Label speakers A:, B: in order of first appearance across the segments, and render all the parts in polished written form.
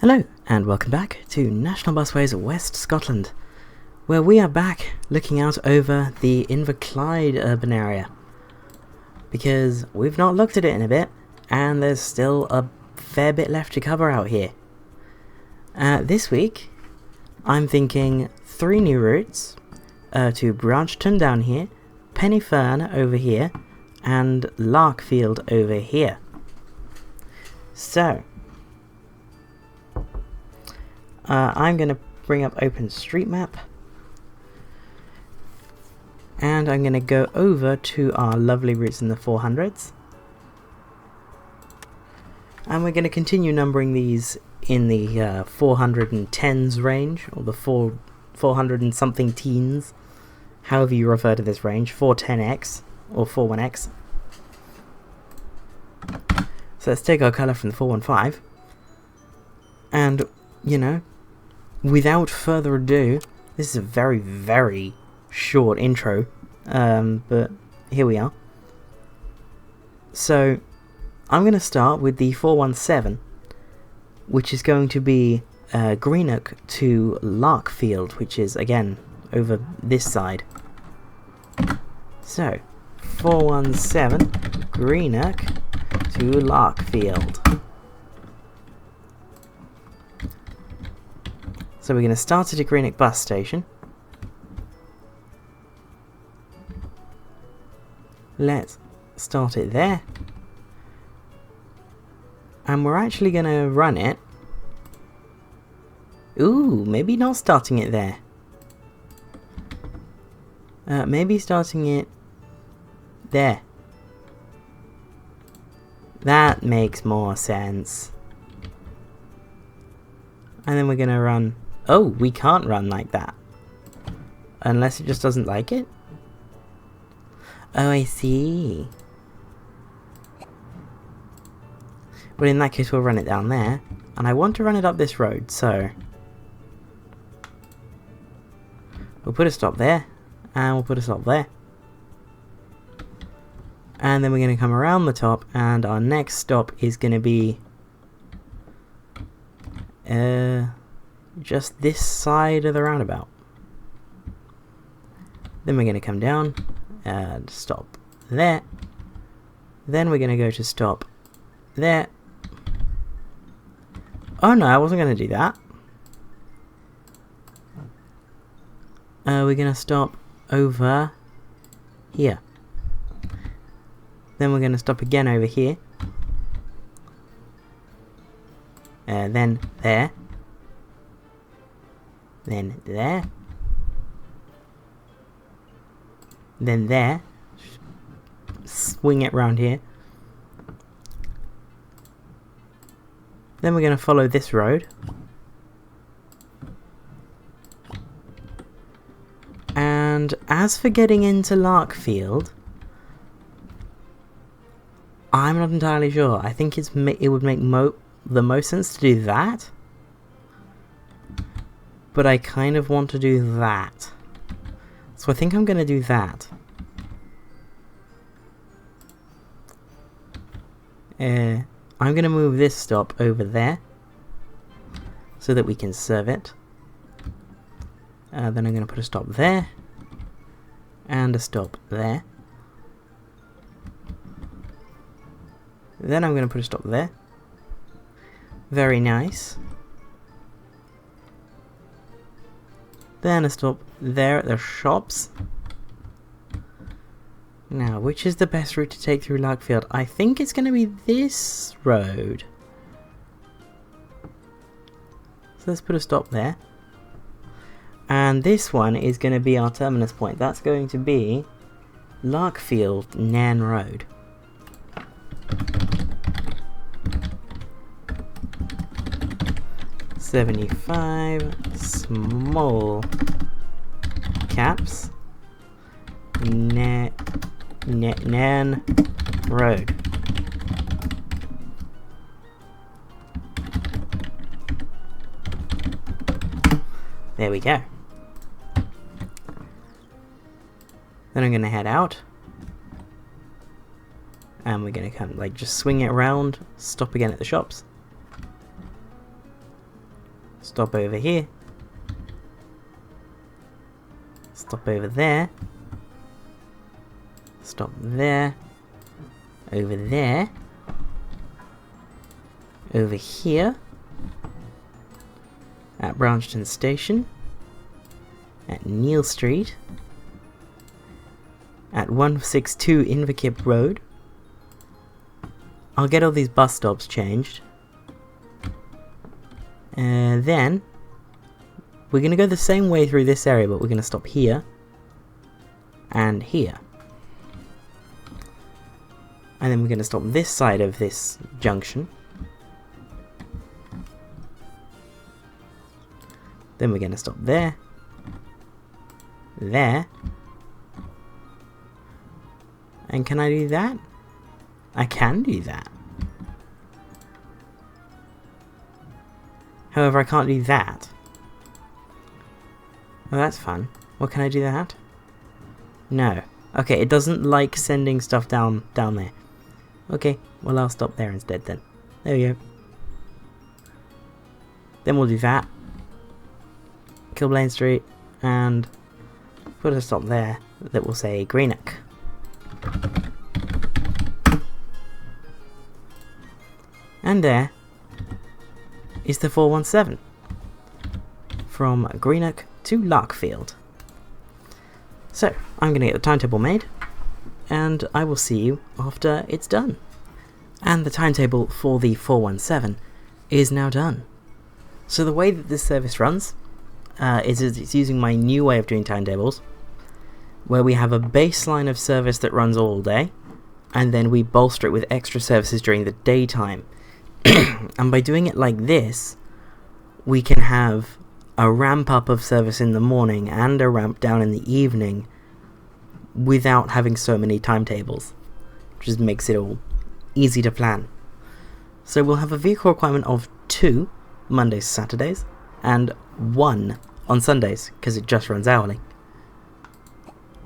A: Hello and welcome back to National Busways West Scotland, where we are back looking out over the Inverclyde urban area, because we've not looked at it in a bit and there's still a fair bit left to cover out here. This week I'm thinking 3 new routes to Branchton down here, Pennyfern over here and Larkfield over here. So I'm going to bring up OpenStreetMap and I'm going to go over to our lovely routes in the 400s, and we're going to continue numbering these in the 410s range, or the 400 and something teens, however you refer to this range, 410X or 41X. So let's take our colour from the 415 and, you know, without further ado, this is a very, very short intro, but here we are. So, I'm going to start with the 417, which is going to be Greenock to Larkfield, which is, again, over this side. So, 417, Greenock to Larkfield. So we're going to start at a Greenock bus station. Let's start it there. And we're actually going to run it. Ooh, maybe not starting it there. Maybe starting it there. That makes more sense. And then we're going to run... Oh, we can't run like that. Unless it just doesn't like it? Oh, I see. Well, in that case, we'll run it down there. And I want to run it up this road, so... we'll put a stop there. And we'll put a stop there. And then we're going to come around the top, and our next stop is going to be... just this side of the roundabout. Then we're going to come down and stop there. Then we're going to go to stop there. Oh no, I wasn't going to do that. We're going to stop over here. Then we're going to stop again over here. Then there. Then there. Then there. Swing it round here. Then we're going to follow this road. And as for getting into Larkfield, I'm not entirely sure. I think it would make the most sense to do that. But I kind of want to do that. So I think I'm going to do that. I'm going to move this stop over there so that we can serve it. Then I'm going to put a stop there and a stop there. Then I'm going to put a stop there. Very nice. Then a stop there at the shops. Now, which is the best route to take through Larkfield? I think it's going to be this road. So let's put a stop there. And this one is going to be our terminus point. That's going to be Larkfield Nairn Road. $75 small caps Nairn Road. There we go. Then I'm going to head out. And we're going to kind of like just swing it around, stop again at the shops. Stop over here. Stop over there. Stop there. Over there. Over here. At Branston Station. At Neil Street. At 162 Inverclyde Road. I'll get all these bus stops changed. And then we're going to go the same way through this area, but we're going to stop here and here. And then we're going to stop this side of this junction. Then we're going to stop there, there. And can I do that? I can do that. However, I can't do that. Well, that's fun. Well, can I do that? No. Okay, it doesn't like sending stuff down there. Okay, well I'll stop there instead then. There we go. Then we'll do that. Cumbernauld Street, and put a stop there that will say Greenock. And there is the 417 from Greenock to Larkfield. So, I'm going to get the timetable made, and I will see you after it's done. And the timetable for the 417 is now done. So the way that this service runs is it's using my new way of doing timetables, where we have a baseline of service that runs all day, and then we bolster it with extra services during the daytime. And by doing it like this, we can have a ramp up of service in the morning and a ramp down in the evening without having so many timetables. Just makes it all easy to plan. So we'll have a vehicle requirement of 2 Mondays, Saturdays, and 1 on Sundays, because it just runs hourly.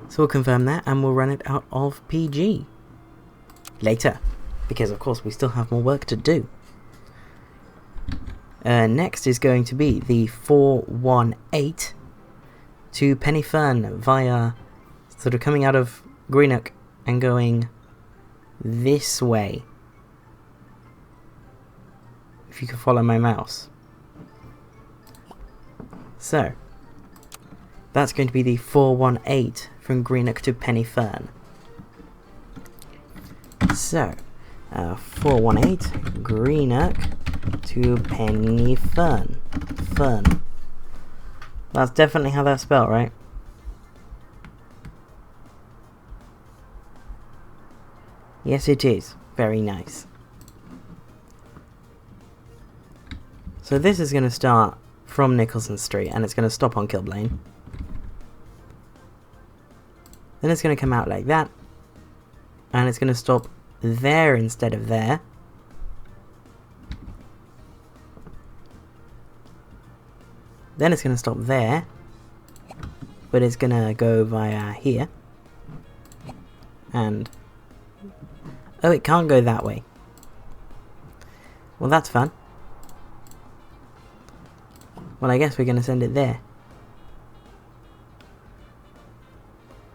A: So we'll confirm that and we'll run it out of PG later, because of course we still have more work to do. Next is going to be the 418 to Pennyfern via sort of coming out of Greenock and going this way. If you can follow my mouse. So, that's going to be the 418 from Greenock to Pennyfern. So, 418 Greenock to Pennyfern. Fern. That's definitely how that's spelled, right? Yes, it is. Very nice. So this is going to start from Nicholson Street, and it's going to stop on Kilblane. Then it's going to come out like that, and it's going to stop there instead of there. Then it's going to stop there, but it's going to go via here. And oh, it can't go that way. Well, that's fun. Well, I guess we're going to send it there.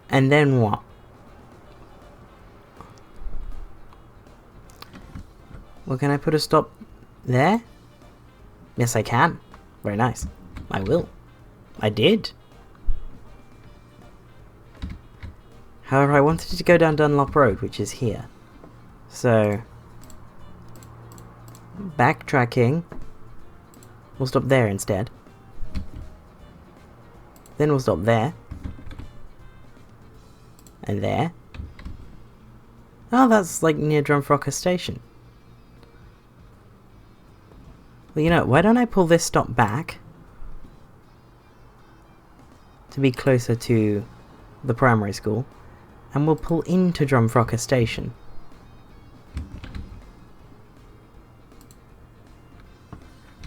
A: And then what? Well, can I put a stop there? Yes, I can. Very nice. I will. I did. However, I wanted to go down Dunlop Road, which is here. So, backtracking, we'll stop there instead. Then we'll stop there. And there. Oh, that's like near Drumfrocker Station. Well, you know, why don't I pull this stop back to be closer to the primary school, and we'll pull into Drumfrocker Station.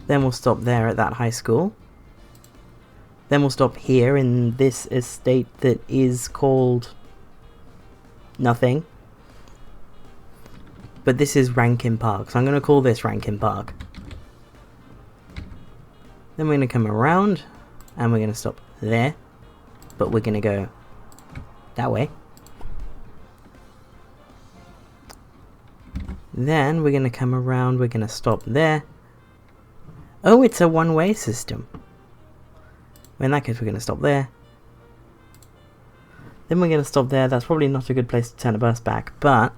A: Then we'll stop there at that high school. Then we'll stop here in this estate that is called nothing. But this is Rankin Park, so I'm going to call this Rankin Park. Then we're going to come around and we're going to stop there, but we're going to go that way. Then we're going to come around, we're going to stop there. Oh, it's a one-way system. In that case, we're going to stop there. Then we're going to stop there. That's probably not a good place to turn a bus back, but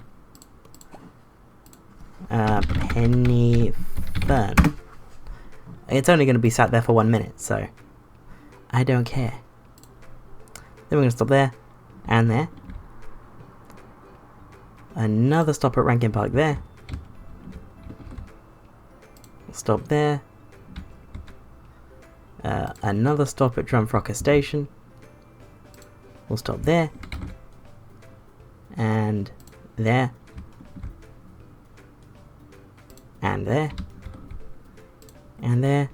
A: Penny Fern. It's only going to be sat there for 1 minute, so I don't care. Then we're going to stop there and there. Another stop at Rankin Park there. Stop there. Another stop at Drumfrocker Station. We'll stop there. And there. And there. And there.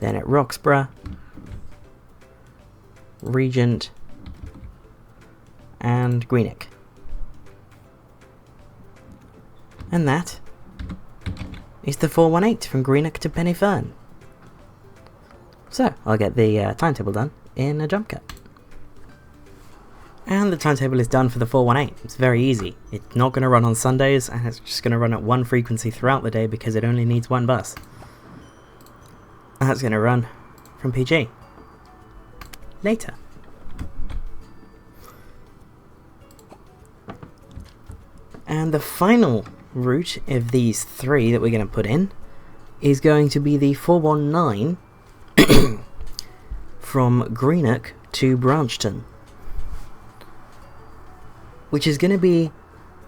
A: Then at Roxburgh. Regent. And Greenock. And that is the 418 from Greenock to Pennyfern. So, I'll get the timetable done in a jump cut. And the timetable is done for the 418. It's very easy. It's not going to run on Sundays, and it's just going to run at one frequency throughout the day because it only needs one bus. And that's going to run from PG. Later. And the final route of these three that we're going to put in is going to be the 419 from Greenock to Branchton, which is going to be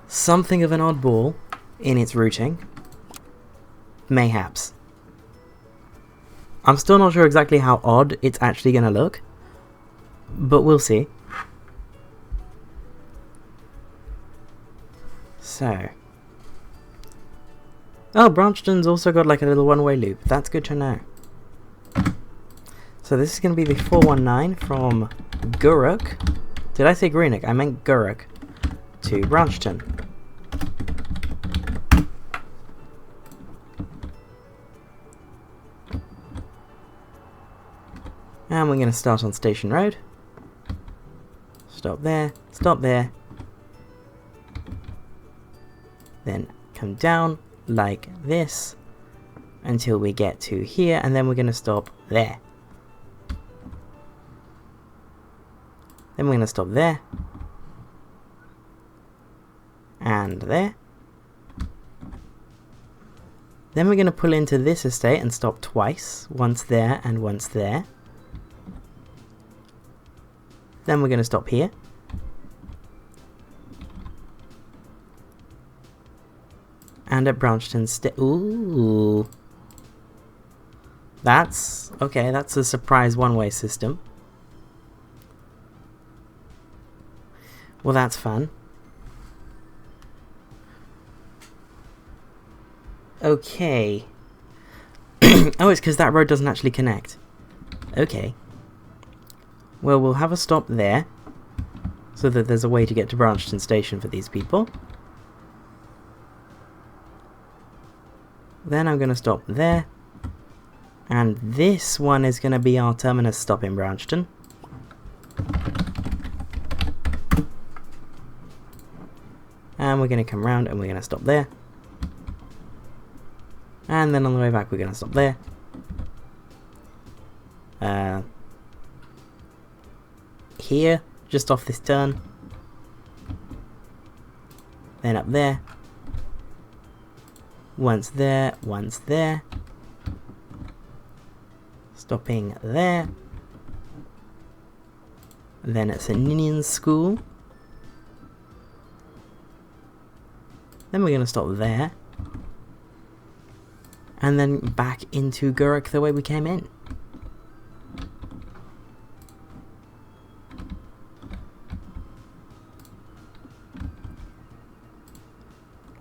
A: something of an oddball in its routing. Mayhaps. I'm still not sure exactly how odd it's actually going to look, but we'll see. So, oh, Branchton's also got like a little one-way loop. That's good to know. So this is going to be the 419 from Gourock. Did I say Greenock? I meant Gourock to Branchton. And we're going to start on Station Road. Stop there, then come down like this until we get to here, and then we're going to stop there. Then we're going to stop there and there. Then we're going to pull into this estate and stop twice, once there and once there. Then we're going to stop here. And at Branchton ooh. That's okay, that's a surprise one-way system. Well, that's fun. Okay. Oh, it's because that road doesn't actually connect. Okay. Well, we'll have a stop there, so that there's a way to get to Branchton Station for these people. Then I'm going to stop there. And this one is going to be our terminus stop in Branchton. And we're going to come round and we're going to stop there. And then on the way back we're going to stop there. Here, just off this turn. Then up there. Once there, once there. Stopping there. Then at St Ninian's School. Then we're going to stop there. And then back into Gourock the way we came in.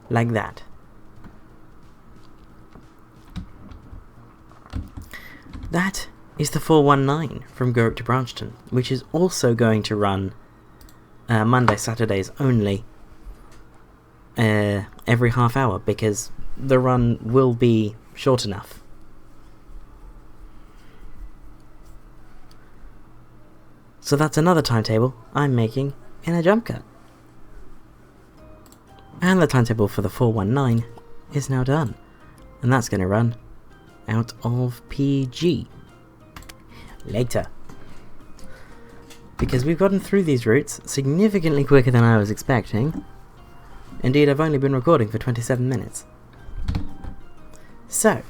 A: Like that. That is the 419 from Gourock to Branchton, which is also going to run Monday, Saturdays only, every half hour, because the run will be short enough. So that's another timetable I'm making in a jump cut. And the timetable for the 419 is now done. And that's going to run out of PG later. Because we've gotten through these routes significantly quicker than I was expecting. Indeed, I've only been recording for 27 minutes. So,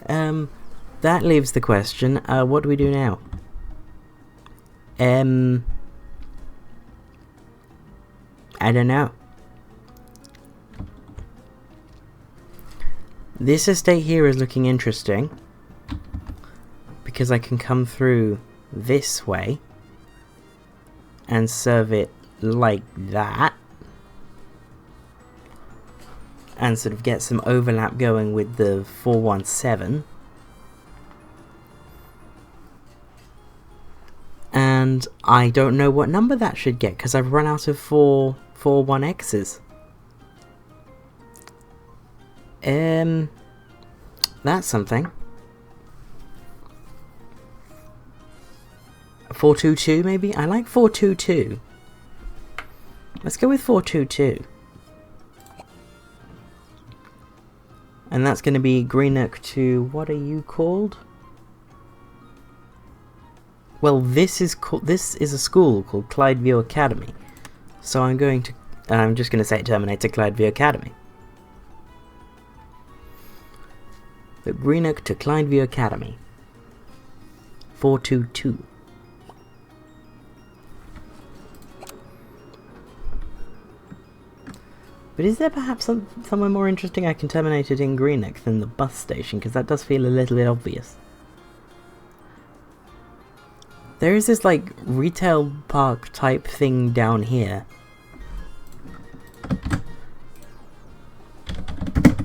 A: that leaves the question, what do we do now? I don't know. This estate here is looking interesting, because I can come through this way and serve it like that, and sort of get some overlap going with the 417. And I don't know what number that should get, because I've run out of 441Xs. That's something. 422 maybe? I like 422. Let's go with 422. And that's going to be Greenock to, what are you called? Well, this is a school called Clydeview Academy. So I'm just going to say terminate to Clydeview Academy. The Greenock to Clydeview Academy. 422. But is there perhaps somewhere more interesting I can terminate it in Greenock than the bus station? Because that does feel a little bit obvious. There is this like retail park type thing down here.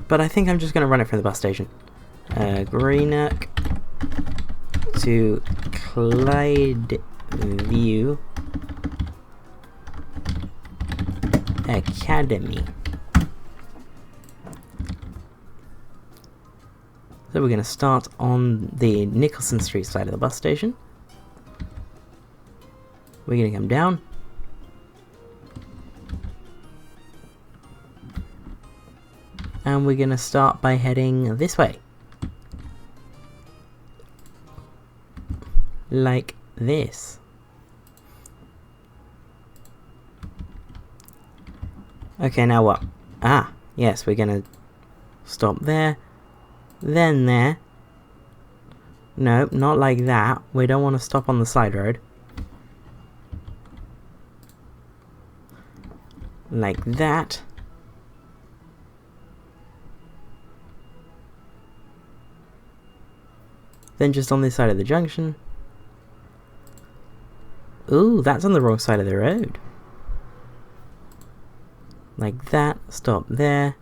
A: But I think I'm just going to run it from the bus station. Greenock to Clydeview Academy. So we're going to start on the Nicholson Street side of the bus station. We're going to come down. And we're going to start by heading this way. Like this. Okay, now what? Ah, yes, we're going to stop there. Then there. No, not like that. We don't want to stop on the side road. Like that. Then just on this side of the junction. Ooh, that's on the wrong side of the road. Like that, stop there.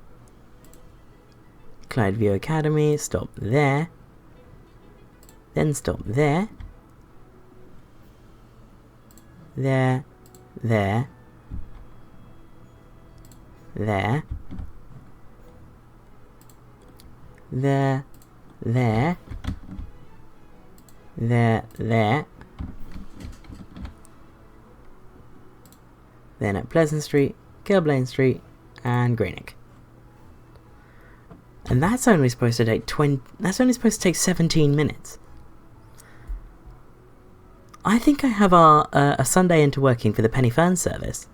A: Clydeview Academy, stop there. Then stop there. There. There. There. There. There. There. There. Then at Pleasant Street, Kilblane Street, and Greenock. And that's only supposed to take 17 minutes. I think I have a Sunday into working for the Penny Fern service.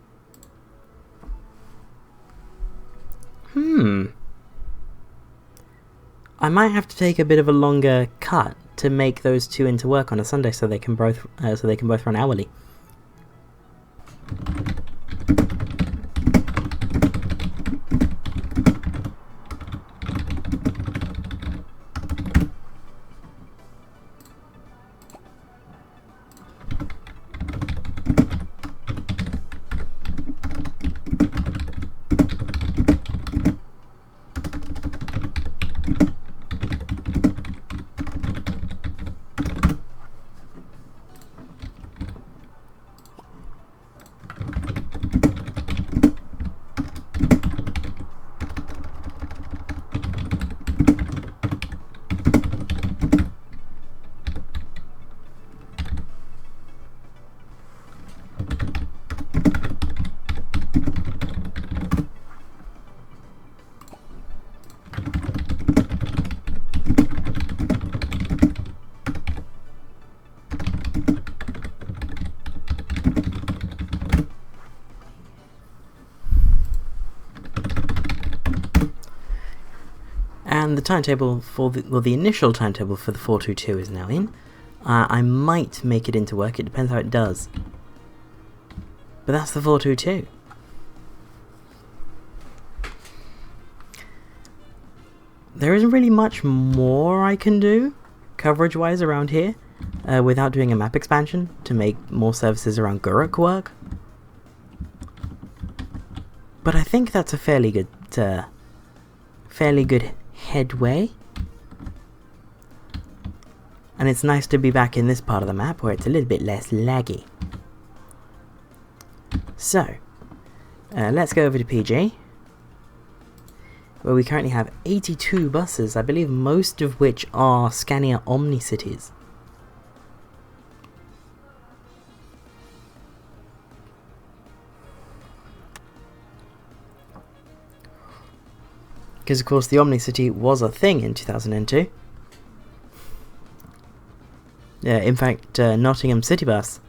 A: I might have to take a bit of a longer cut to make those two into work on a Sunday, so they can both run hourly. the timetable for the initial timetable for the 422 is now in. I might make it into work, it depends how it does. But that's the 422. There isn't really much more I can do, coverage-wise, around here, without doing a map expansion to make more services around Gourock work. But I think that's a fairly good headway. And it's nice to be back in this part of the map where it's a little bit less laggy. So, let's go over to PG, where we currently have 82 buses, I believe most of which are Scania Omni cities. Because of course the Omni City was a thing in 2002. In fact, Nottingham City Bus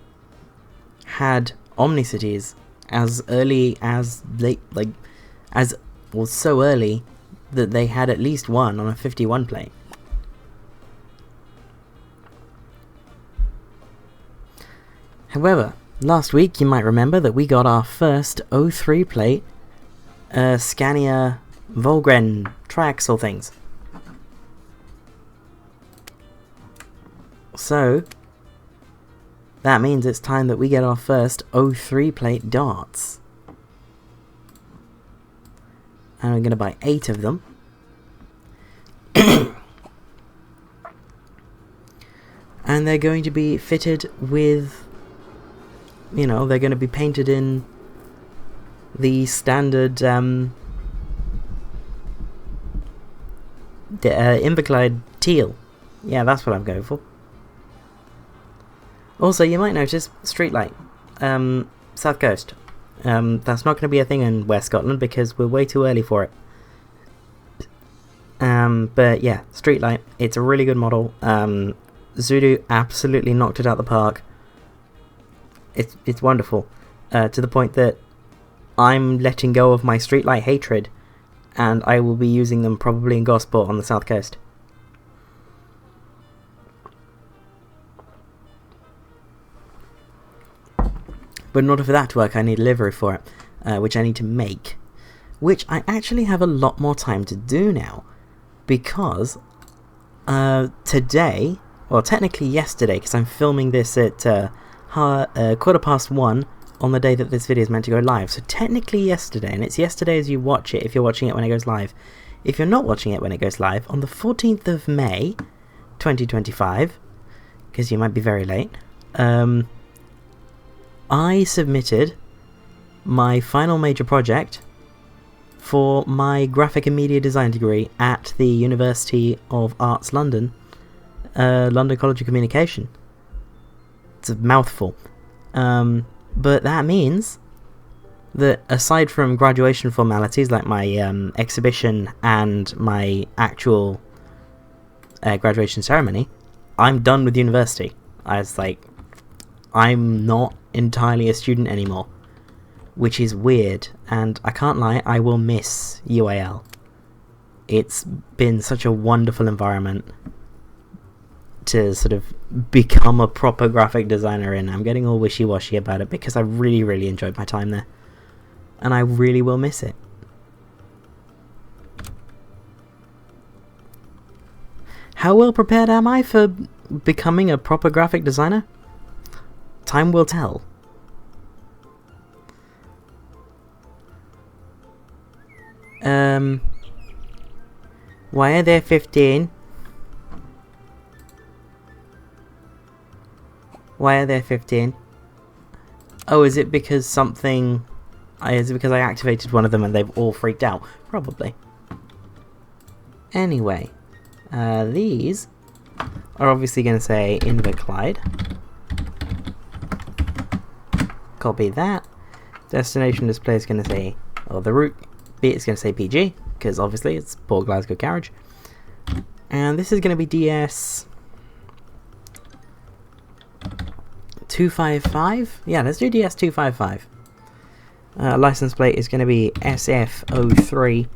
A: had Omni cities as early as so early that they had at least one on a 51 plate. However, last week you might remember that we got our first 03 plate Scania Volgren Triaxle things. So that means it's time that we get our first 03 plate darts. And I'm going to buy 8 of them. And they're going to be fitted with, you know, they're going to be painted in the standard Inverclyde teal. Yeah, that's what I'm going for. Also, you might notice streetlight, South Coast. That's not going to be a thing in West Scotland because we're way too early for it. But yeah, streetlight. It's a really good model. Zudu absolutely knocked it out the park. It's wonderful, to the point that I'm letting go of my streetlight hatred, and I will be using them probably in Gosport on the South Coast. But in order for that to work, I need a livery for it, which I need to make. Which I actually have a lot more time to do now. Because today, well technically yesterday, because I'm filming this at 1:15 on the day that this video is meant to go live. So technically yesterday, and it's yesterday as you watch it, if you're watching it when it goes live. If you're not watching it when it goes live, on the 14th of May, 2025, because you might be very late, I submitted my final major project for my graphic and media design degree at the University of Arts London, London College of Communication. It's a mouthful. But that means that aside from graduation formalities like my exhibition and my actual graduation ceremony, I'm done with university. I'm not entirely a student anymore, which is weird, and I can't lie, I will miss UAL. It's been such a wonderful environment to sort of become a proper graphic designer in. I'm getting all wishy-washy about it because I really, really enjoyed my time there, and I really will miss it. How well prepared am I for becoming a proper graphic designer? Time will tell. Why are there 15? Why are there 15? Oh, is it because something... is it because I activated one of them and they've all freaked out? Probably. Anyway, these are obviously going to say Inverclyde. Copy that. Destination display is going to say, or the route bit is going to say PG, because obviously it's Port Glasgow Carriage. And this is going to be DS 255. Yeah, let's do DS 255. License plate is going to be SF03.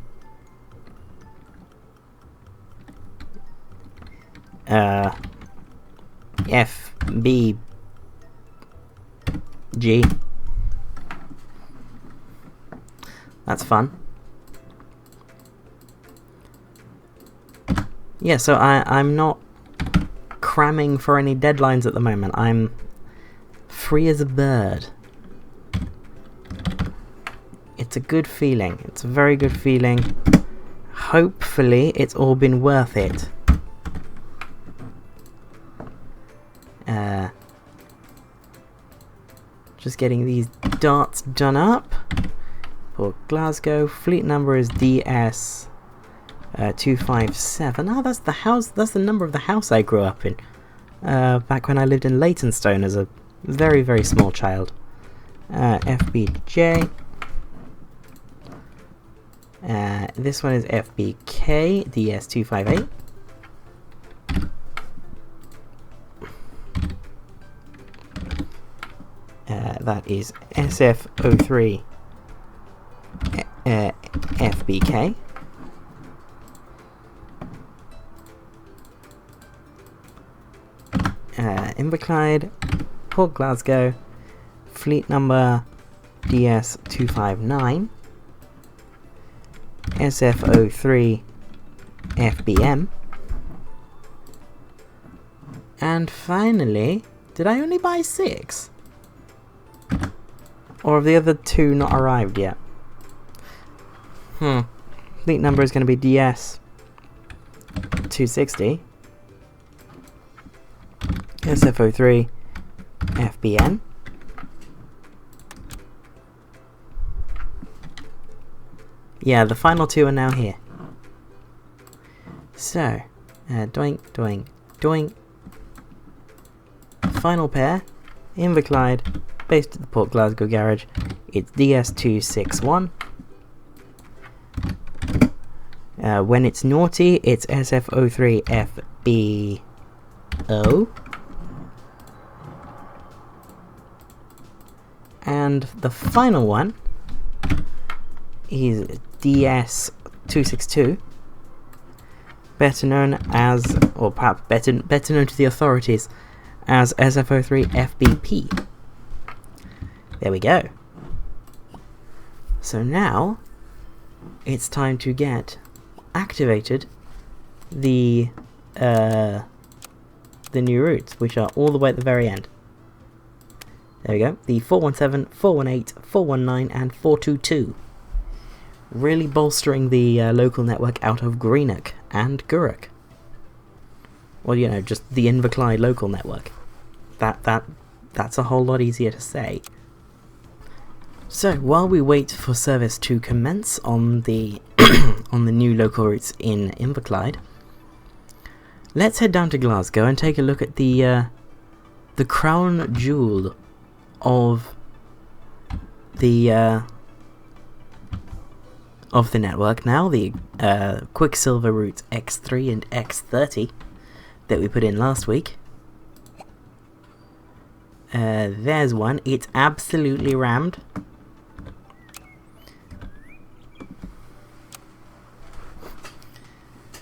A: FBG. That's fun. Yeah, so I'm not cramming for any deadlines at the moment. I'm free as a bird. It's a good feeling. It's a very good feeling. Hopefully it's all been worth it. Just getting these darts done up. For Glasgow, fleet number is DS 257. Oh, that's the house. That's the number of the house I grew up in. Back when I lived in Leytonstone as a very, very small child. FBJ. This one is FBK DS258. That is SF03 FBK. Inverclyde, Port Glasgow, fleet number DS259, SF03 FBM, and finally, did I only buy 6? Or have the other 2 not arrived yet? Fleet number is going to be DS260, SF03 FBN, yeah, the final 2 are now here. So, doink, doink, doink. Final pair, Inverclyde, based at the Port Glasgow garage. It's DS261. When it's naughty, it's SF03 FBO. And the final one is DS262, better known as, or perhaps better known to the authorities as SF03 FBP. There we go. So now it's time to get activated the new routes, which are all the way at the very end. There we go. The 417, 418, 419 and 422. Really bolstering the local network out of Greenock and Gourock. Well, you know, just the Inverclyde local network. That's a whole lot easier to say. So, while we wait for service to commence on the on the new local routes in Inverclyde, let's head down to Glasgow and take a look at the crown jewel of the network now, the Quicksilver routes X3 and X30 that we put in last week. There's one. It's absolutely rammed.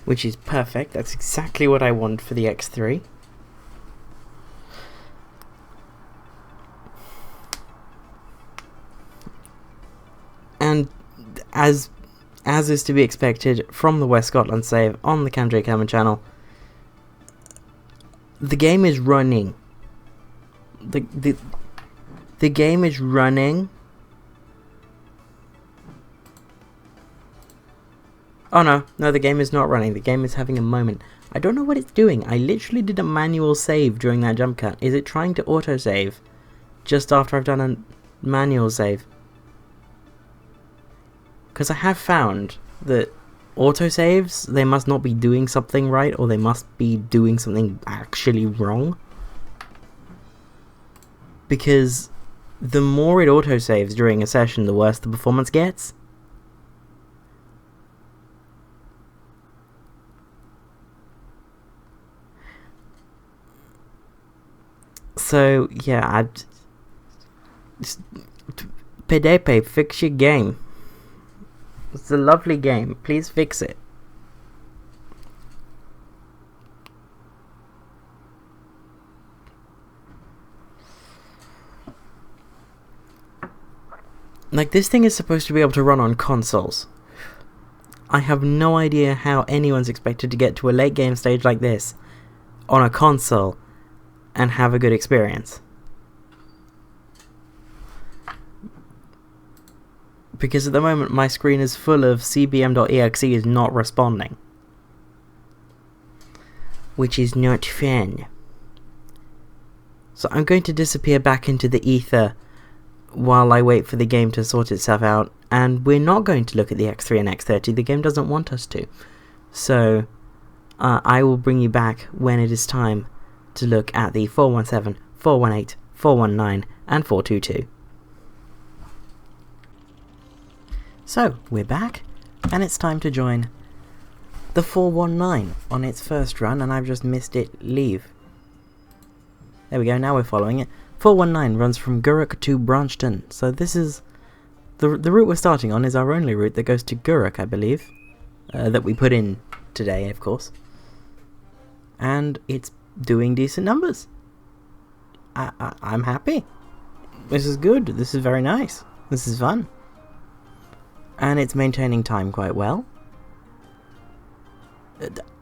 A: Which is perfect. That's exactly what I want for the X3. And as is to be expected from the West Scotland save on the Camj Cameron channel, the game is running. The game is running. Oh no, the game is not running. The game is having a moment. I don't know what it's doing. I literally did a manual save during that jump cut. Is it trying to autosave just after I've done a manual save? Because I have found that autosaves, they must not be doing something right, or they must be doing something actually wrong. Because the more it autosaves during a session, the worse the performance gets. So, yeah, PDP, fix your game. It's a lovely game. Please fix it. Like, this thing is supposed to be able to run on consoles. I have no idea how anyone's expected to get to a late game stage like this on a console and have a good experience. Because at the moment my screen is full of cbm.exe is not responding. Which is not fun. So I'm going to disappear back into the ether while I wait for the game to sort itself out, and we're not going to look at the X3 and X30, the game doesn't want us to. So I will bring you back when it is time to look at the 417, 418, 419 and 422. So, we're back, and it's time to join the 419 on its first run, and I've just missed it leave. There we go, now we're following it. 419 runs from Gourock to Branchton, so this is... The route we're starting on is our only route that goes to Gourock, I believe. That we put in today, of course. And it's doing decent numbers. I'm happy. This is good, this is very nice. This is fun. And it's maintaining time quite well.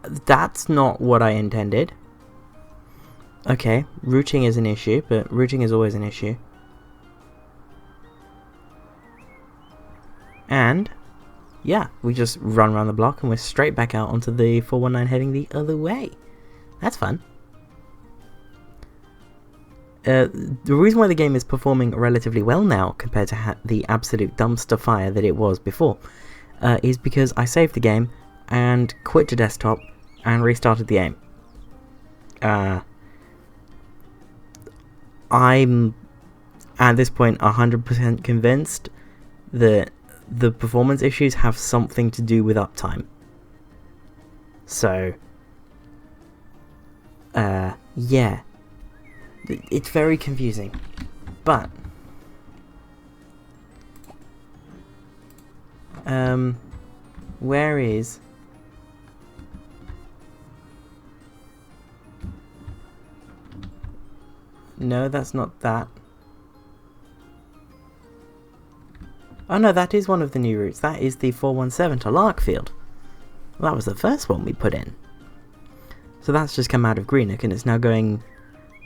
A: That's not what I intended. Okay, routing is an issue, but routing is always an issue. And, yeah, we just run around the block and we're straight back out onto the 419 heading the other way. That's fun. The reason why the game is performing relatively well now compared to the absolute dumpster fire that it was before is because I saved the game and quit to desktop and restarted the game. I'm at this point 100% convinced that the performance issues have something to do with uptime. So, yeah. It's very confusing, but where is no, that's not that. Oh no, that is one of the new routes. That is the 417 to Larkfield. Well, that was the first one we put in. So that's just come out of Greenock and it's now going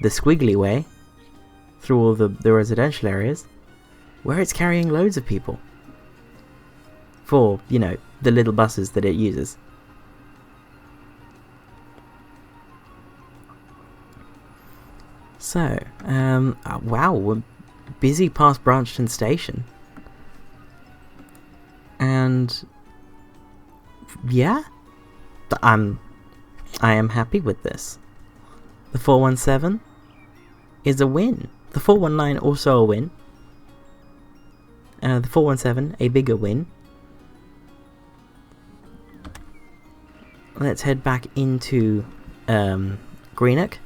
A: the squiggly way through all the residential areas where it's carrying loads of people for, you know, the little buses that it uses. So, wow, we're busy past Branchton Station. And yeah, I am happy with this. The 417 is a win. The 419 also a win. The 417 a bigger win. Let's head back into Greenock,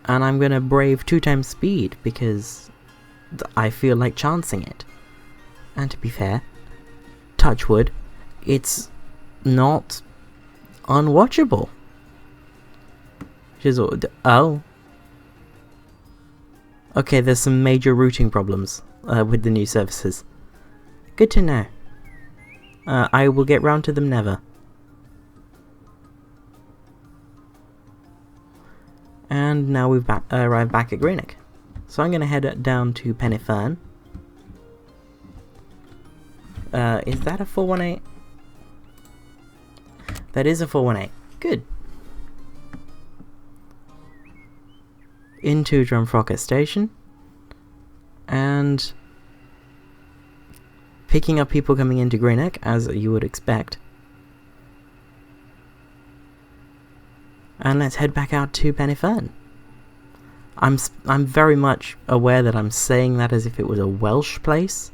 A: and I'm gonna brave 2 times speed because I feel like chancing it. And to be fair, touch wood, it's not unwatchable. Oh. Okay, there's some major routing problems with the new services. Good to know. I will get round to them never. And now we've arrived back at Greenock. So I'm going to head down to Pennyfern. Is that a 418? That is a 418. Good. Into Drumfrocket Station. And picking up people coming into Greenock, as you would expect. And let's head back out to Pennyfern. I'm very much aware that I'm saying that as if it was a Welsh place,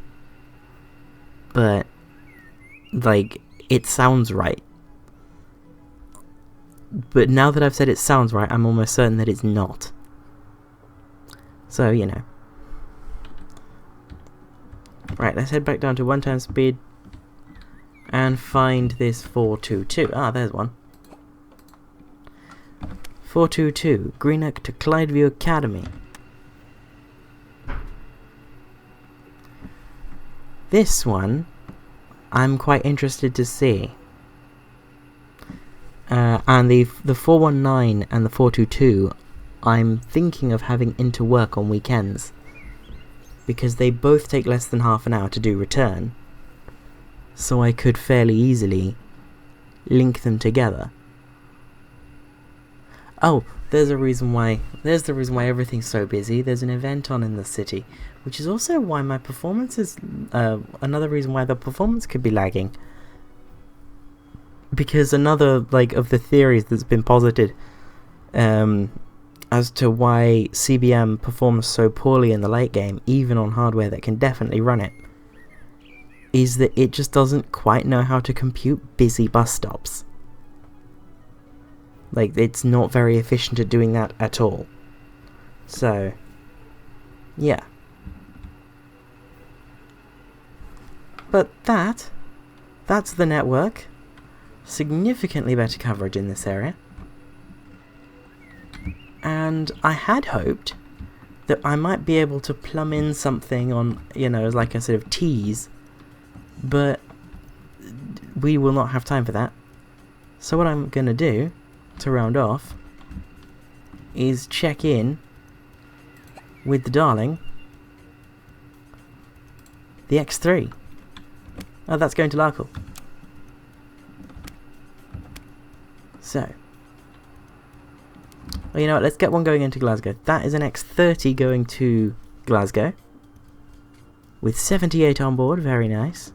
A: but like it sounds right. But now that I've said it sounds right, I'm almost certain that it's not. So, you know. Right, let's head back down to 1 times speed and find this 422. Ah, there's one. 422, Greenock to Clydeview Academy. This one, I'm quite interested to see. And the 419 and the 422, I'm thinking of having into work on weekends, because they both take less than half an hour to do return, so I could fairly easily link them together. Oh, there's the reason why everything's so busy. There's an event on in the city, which is also why my performance is another reason why the performance could be lagging. Because another of the theories that's been posited as to why CBM performs so poorly in the late game, even on hardware that can definitely run it, is that it just doesn't quite know how to compute busy bus stops. It's not very efficient at doing that at all. So, yeah. But that's the network. Significantly better coverage in this area. And I had hoped that I might be able to plumb in something on, like a sort of tease, but we will not have time for that. So what I'm going to do, to round off, is check in with the darling, the X3. Oh, that's going to Larkle. So, well, you know what, let's get one going into Glasgow. That is an X30 going to Glasgow, with 78 on board, very nice.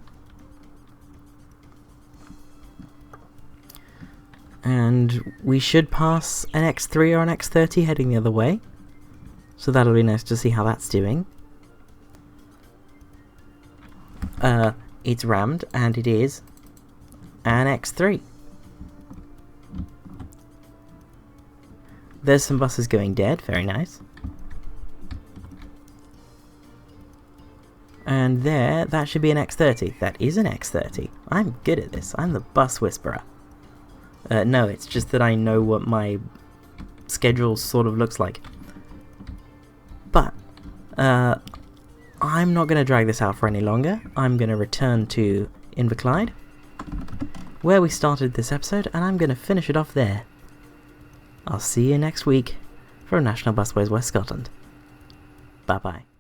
A: And we should pass an X3 or an X30 heading the other way, so that'll be nice to see how that's doing. It's rammed, and it is an X3. There's some buses going dead, very nice. And that should be an X30. That is an X30. I'm good at this. I'm the bus whisperer. No, it's just that I know what my schedule sort of looks like. But, I'm not going to drag this out for any longer. I'm going to return to Inverclyde, where we started this episode, and I'm going to finish it off there. I'll see you next week for National Busways West Scotland. Bye bye.